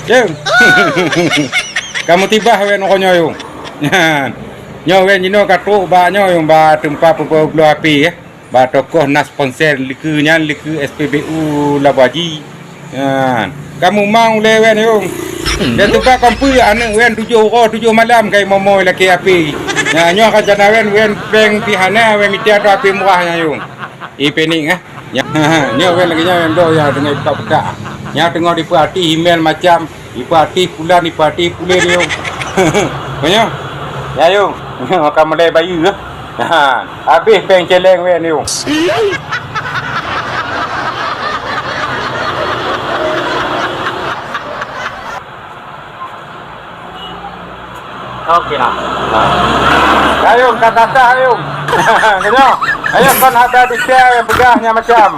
Yung. Kamu tiba wen konyo yung. Yan. Nyo wen jino katu ba nyo yung ba tempat pebulu api ya. Ba tokoh nas sponsor likunya liku SPBU Labaji. Yan. Kamu mau lewen yung. Dan tu pak kampu anu wen 7 malam kai momo laki api. Ya nyo ka jana wen peng pihana wen mitia tu api murahnya yung. Ipening ah. Ya nyo wen lagi wen do ya dengan buka-buka. Nya tengok di parti email macam di parti pula yung. Banyak. Ya yung. Makan melai bayu ah. Habis peng celeng wen yung. Okey lah. Ayo kata ayo. Kenyo. Ayo kan ada di share begahnya macam.